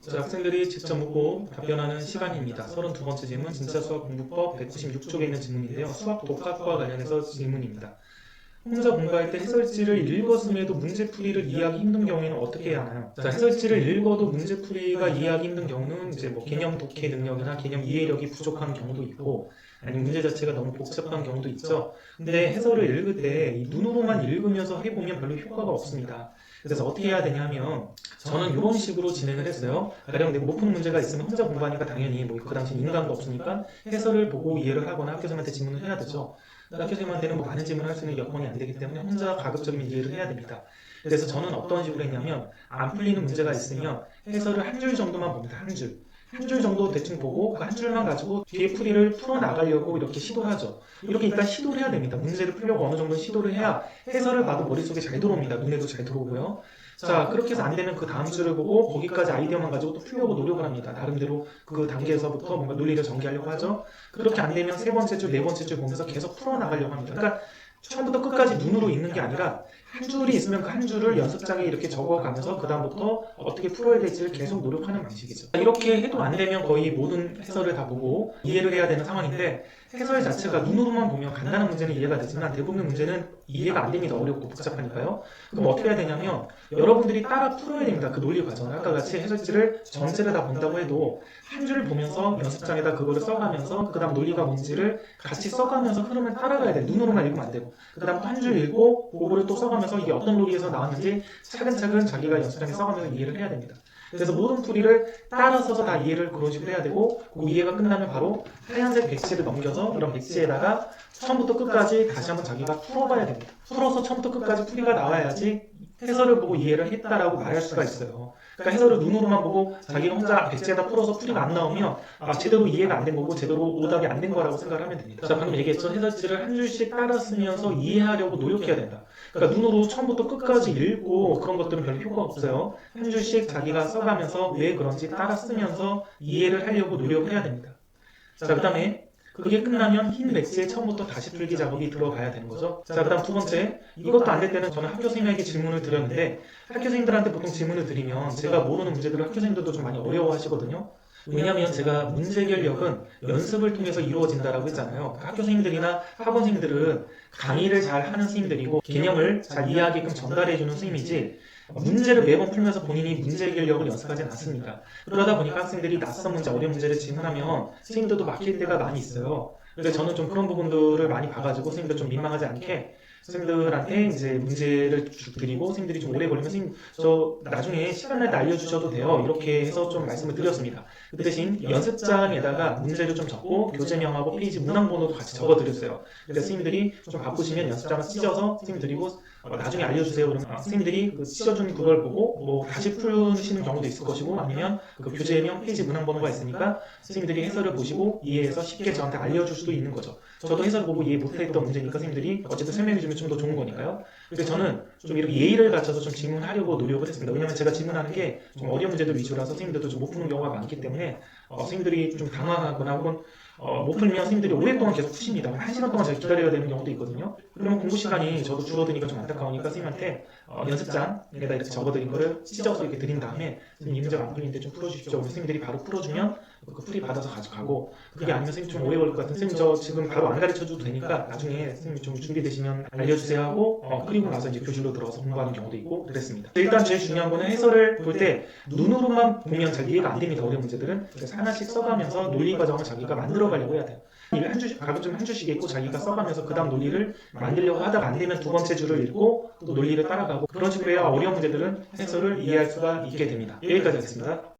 자, 학생들이 직접 묻고 답변하는 시간입니다. 32번째 질문, 진짜 수학 공부법 196쪽에 있는 질문인데요. 수학 독학과 관련해서 질문입니다. 혼자 공부할 때 해설지를 읽었음에도 문제풀이를 이해하기 힘든 경우에는 어떻게 해야 하나요? 자, 해설지를 읽어도 문제풀이가 이해하기 힘든 경우는 이제 뭐 개념 독해 능력이나 개념 이해력이 부족한 경우도 있고, 아니면 문제 자체가 너무 복잡한 경우도 있죠. 근데 해설을 읽을 때 이 눈으로만 읽으면서 해보면 별로 효과가 없습니다. 그래서 어떻게 해야 되냐면 저는 이런 식으로 진행을 했어요. 가령 내가 못 푸는 문제가 있으면 혼자 공부하니까 당연히 뭐 그 당시 인강도 없으니까 해설을 보고 이해를 하거나 학교 선생님한테 질문을 해야 되죠. 학교 선생님한테는 뭐 많은 질문을 할 수 있는 여건이 안 되기 때문에 혼자 가급적이면 이해를 해야 됩니다. 그래서 저는 어떤 식으로 했냐면 안 풀리는 문제가 있으면 해설을 한 줄 정도만 봅니다. 한 줄. 한 줄 정도 대충 보고 그 한 줄만 가지고 뒤에 풀이를 풀어나가려고 이렇게 시도하죠. 이렇게 일단 시도를 해야 됩니다. 문제를 풀려고 어느 정도 시도를 해야 해설을 봐도 머릿속에 잘 들어옵니다. 눈에도 잘 들어오고요. 자, 그렇게 해서 안 되면 그 다음 줄을 보고 거기까지 아이디어만 가지고 또 풀려고 노력을 합니다. 나름대로 그 단계에서부터 뭔가 논리를 전개하려고 하죠. 그렇게 안 되면 세 번째 줄, 네 번째 줄 보면서 계속 풀어나가려고 합니다. 그러니까 처음부터 끝까지 눈으로 읽는 게 아니라 한 줄이 있으면 그 한 줄을 연습장에 이렇게 적어가면서 그 다음부터 어떻게 풀어야 될지를 계속 노력하는 방식이죠. 이렇게 해도 안 되면 거의 모든 해설을 다 보고 이해를 해야 되는 상황인데 해설 자체가 눈으로만 보면 간단한 문제는 이해가 되지만 대부분 문제는 이해가 안 됩니다. 어렵고 복잡하니까요. 그럼 어떻게 해야 되냐면 여러분들이 따라 풀어야 됩니다. 그 논리 과정을. 아까 같이 해설지를 전체를 다 본다고 해도 한 줄을 보면서 연습장에다 그거를 써가면서 그 다음 논리가 뭔지를 같이 써가면서 흐름을 따라가야 돼요. 눈으로만 읽으면 안 되고 그 다음 또 한 줄 읽고 그거를 또 써가면서 이게 어떤 논리에서 나왔는지 차근차근 자기가 연습장에 써가면서 이해를 해야 됩니다. 그래서 모든 풀이를 따라서서 다 이해를 그런 식으로 해야 되고 그 이해가 끝나면 바로 하얀색 백지를 넘겨서 이런 백지에다가 처음부터 끝까지 다시 한번 자기가 풀어봐야 됩니다. 풀어서 처음부터 끝까지 풀이가 나와야지 해설을 보고 이해를 했다라고 말할 수가 있어요. 그러니까 해설을 눈으로만 보고 자기가 혼자 백지에다 풀어서 풀이가 안 나오면 제대로 이해가 안 된 거고 제대로 오답이 안 된 거라고 생각을 하면 됩니다. 자, 방금 얘기했죠. 해설지를 한 줄씩 따라 쓰면서 이해하려고 노력해야 된다. 그러니까 눈으로 처음부터 끝까지 읽고 그런 것들은 별로 효과가 없어요. 한 줄씩 자기가 써가면서 왜 그런지 따라 쓰면서 이해를 하려고 노력을 해야 됩니다. 자, 그 다음에 그게 끝나면 흰 백지에 처음부터 다시 풀기 작업이 들어가야 되는 거죠. 자, 그 다음 두 번째, 이것도 안 될 때는 저는 학교 선생님에게 질문을 드렸는데 학교 선생님들한테 보통 질문을 드리면 제가 모르는 문제들을 학교 선생님들도 좀 많이 어려워하시거든요. 왜냐하면 제가 문제 해결력은 연습을 통해서 이루어진다라고 했잖아요. 학교 선생님들이나 학원 선생님들은 강의를 잘 하는 선생님들이고 개념을 잘 이해하게끔 전달해주는 선생님이지 문제를 매번 풀면서 본인이 문제 해결력을 연습하진 않습니다. 그러다 보니까 학생들이 낯선 문제, 어려운 문제를 질문하면 선생님들도 막힐 때가 많이 있어요. 그래서 저는 좀 그런 부분들을 많이 봐가지고 선생님들 좀 민망하지 않게 선생님들한테 이제 문제를 드리고 선생님들이 좀 오래 걸리면 선생님 저 나중에 시간 날 때 알려주셔도 돼요. 이렇게 해서 좀 말씀을 드렸습니다. 그 대신 연습장에다가 문제를 좀 적고 교재명하고 페이지 문항번호도 같이 적어드렸어요. 그래서 선생님들이 좀 바쁘시면 연습장을 찢어서 선생님 드리고 나중에 알려주세요. 그러면 선생님들이 그 찢어준 그걸 보고 뭐 다시 푸시는 경우도 있을 것이고 아니면 그 교재명 페이지 문항번호가 있으니까 선생님들이 해설을 보시고 이해해서 쉽게 저한테 알려줄 수도 있는 거죠. 저도 해설 보고 이해 못했던 문제니까 선생님들이 어쨌든 설명해주면 좀 더 좋은 거니까요. 그래서 저는 좀 이렇게 예의를 갖춰서 좀 질문하려고 노력을 했습니다. 왜냐면 제가 질문하는 게 좀 어려운 문제들 위주라서 선생님들도 좀 못 푸는 경우가 많기 때문에 선생님들이 좀 당황하거나 혹은 못 풀면 선생님들이 오랫동안 계속 푸십니다. 1시간 동안 제가 기다려야 되는 경우도 있거든요. 그러면 공부 시간이 저도 줄어드니까 좀 안타까우니까 선생님한테 연습장에다 이렇게 적어드린 거를 찢어서 이렇게 드린 다음에 선생님 이 문제가 안 풀리는데 좀 풀어주십시오. 그러면 선생님들이 바로 풀어주면 그 풀이 받아서 가져가고 그게 아니면 선생님 좀 오래 걸릴 것 같은 선생님 저 지금 바로 안 가르쳐줘도 되니까 나중에 선생님 좀 준비되시면 알려주세요 하고 그리고 나서 이제 교실로 들어가서 공부하는 경우도 있고 그랬습니다. 일단 제일 중요한 거는 해설을 볼 때 눈으로만 보면 잘 이해가 안 됩니다. 어려운 문제들은. 그래서 하나씩 써가면서 논리 과정을 자기가 만들어 가려고 해야 돼요. 한 줄씩, 가급적 한 줄씩 읽고 자기가 써가면서 그 다음 논리를 만들려고 하다가 안 되면 두 번째 줄을 읽고 또 논리를 따라가고 그런 식으로 해야 어려운 문제들은 해설을 이해할 수가 있게 됩니다. 여기까지 하겠습니다.